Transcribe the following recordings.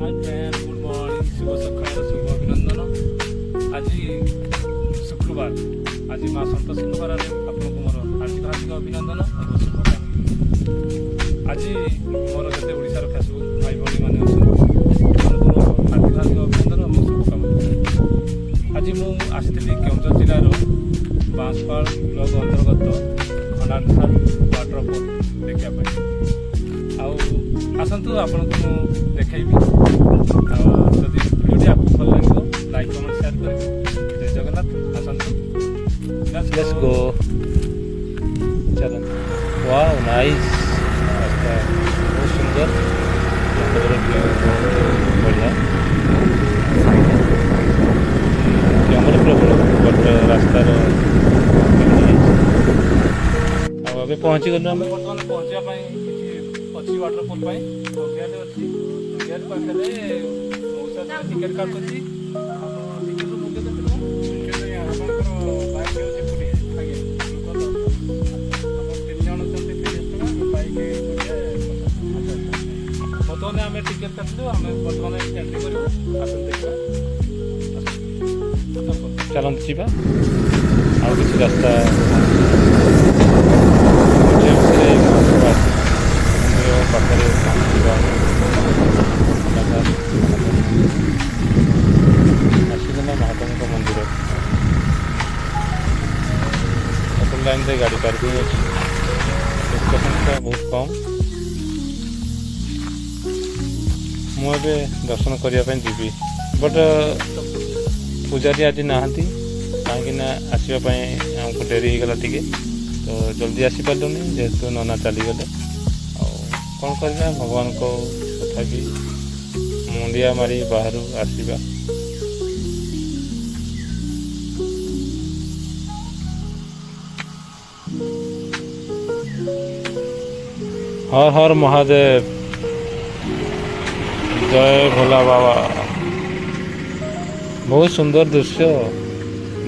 Hi friend, good morning, शुभ सकाळ, शुभ अभिनंदन। आज शुक्रवार, आज माँ सन्तोष शुक्रवार आपको मोर हार्दिक हार्दिक अभिनंदन और शुभकामना। आज मोर जते ओडिशार फेसबुक भाई भाई मैंने हार्दिक हार्दिक अभिनंदन और शुभकामना। आज मु आसिଥିଲି केउंझर जिल्लार बांसपाड़ ब्लॉक अंतर्गत खनाखाल वाटरफॉल देखा आसतु आपको देखी। जदि भिडियोटी आपको भल लगे लाइक कमेंट शेयर करेंगे। जय जगन्नाथ। आसतु let's go. चलो। Wow nice. रास्ता बहुत सुंदर, बढ़िया जंगल प्रबल बट रास्तार अब पहुँची गलु आम बर्तमान पहुँचा अच्छी वाटरफॉल गेट अच्छी गेट पाखे टिकेट काटुच्च बर्तमान आम टिकेट काटलु आम बर्तमान एंट्री करूँ। आसन देखा चलते जीवा आउ किसी रास्ता पाखे आसीगला महादेव मंदिर सेकेंड लाइन से गाड़ी पार्किंग अच्छी संख्या बहुत कम। मुझे दर्शन करने जी बट पूजारी आज नहांती कहीं आसवाई आमको डेरी होगला टे तो जल्दी आसीपारूनी जेहेतु नना चलीगले कौन करवा भगवान को तथापि मुंडिया मारी बाहर आसवा। हर हर महादेव, जय भोला बाबा। बहुत सुंदर दृश्य,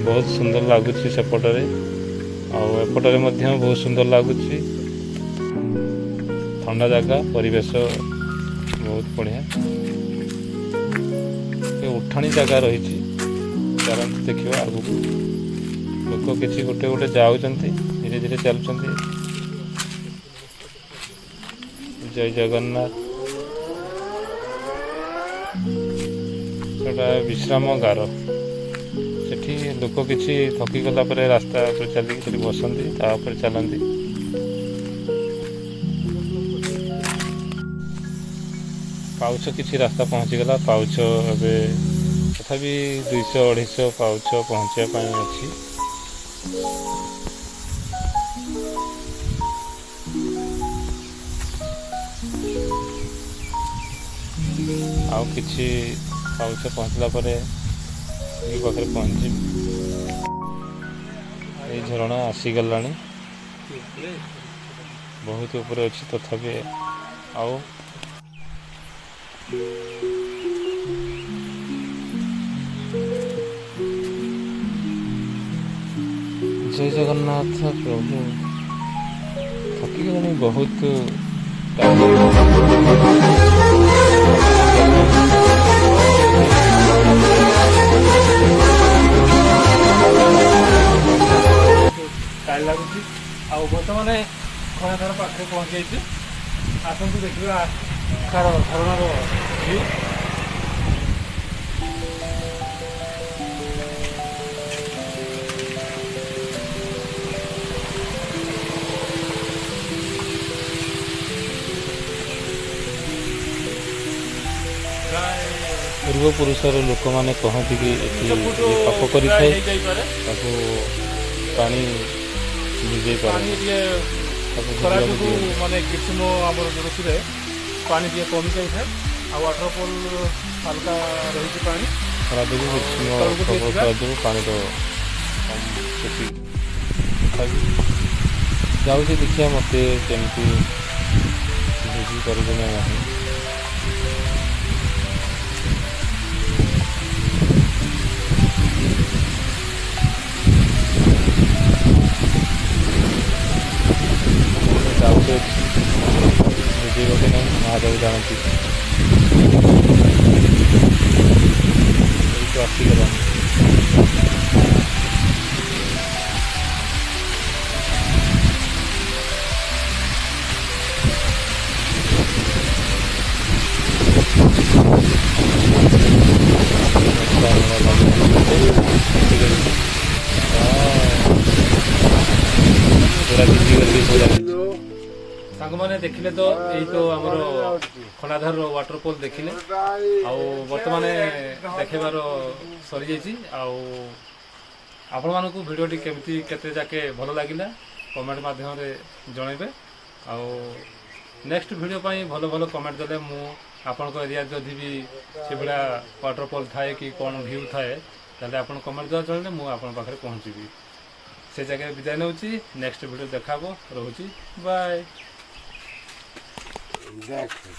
बहुत सुंदर लगुच सेपटे आएपटे बहुत सुंदर लगुच। ठंडा जगह, परिवेश बहुत बढ़िया, उठाणी जगह रही। चलते देखा आगू लोक किसी गोटे गोटे जाऊँच धीरे धीरे चलुँच। जय जगन्नाथ। छोटा विश्राम गार सेठी लोक किसी थकी गला पर रास्ता चलिए बसती चलती। पाउछ किसी रास्ता पहुँचीगला पाउछ ए तथापि 200-250 पाउछ पहुँचापी अच्छी। आउ किसी पाउछ पहुँचला पाखे पहुँच झरणा आसीगला बहुत ऊपर अच्छी तथापि आउ जय जगन्नाथ प्रभु। थकी गलानी बहुत टाइम लगुच। बर्तमान खनाधार पाखे पहुँच जाइए। आसतु देखा झरणार व्यू। पूर्वपुरुषर लोक मैंने कहती कि पाप कर पानी भिजे माने ग्रीष्म आम ऋतु पानी टे कमी जाए वाटरफॉल हल्का रही पानी खरा जो ग्रीष्म जो पानी जाऊँ देखिए मत केमती भिजी कर विजय महादेव जानती। पूरा भिजी गली पूरा ସାଙ୍ଗମାନେ ଦେଖିଲେ ତ ଏଇ ତ ଆମର ଖୋଲାଧାରର ୱାଟରଫଲ୍ ଦେଖିଲେ ଆଉ ବର୍ତ୍ତମାନ ଦେଖେଇବାର ସରିଯାଇଛି। ଆଉ ଆପଣମାନଙ୍କୁ ଭିଡ଼ିଓଟି କେମିତି କେତେ ଯାକେ ଭଲ ଲାଗିଲା କମେଣ୍ଟ ମାଧ୍ୟମରେ ଜଣାଇବେ। ଆଉ ନେକ୍ସଟ ଭିଡ଼ିଓ ପାଇଁ ଭଲ ଭଲ କମେଣ୍ଟ ଦେଲେ ମୁଁ ଆପଣଙ୍କ ଏରିଆ ଯଦି ବି ସେଭଳିଆ ୱାଟରଫଲ୍ ଥାଏ କି କ'ଣ ଭିୟୁ ଥାଏ ତାହେଲେ ଆପଣ କମେଣ୍ଟ ଦ୍ୱାରା ଜଣାଇଲେ ମୁଁ ଆପଣଙ୍କ ପାଖରେ ପହଞ୍ଚିବି। ସେ ଜାଗାରେ ବିଦାୟ ନେଉଛି। ନେକ୍ସଟ ଭିଡ଼ିଓ ଦେଖା ହେବ। ରହୁଛି ବାଏ। Exactly.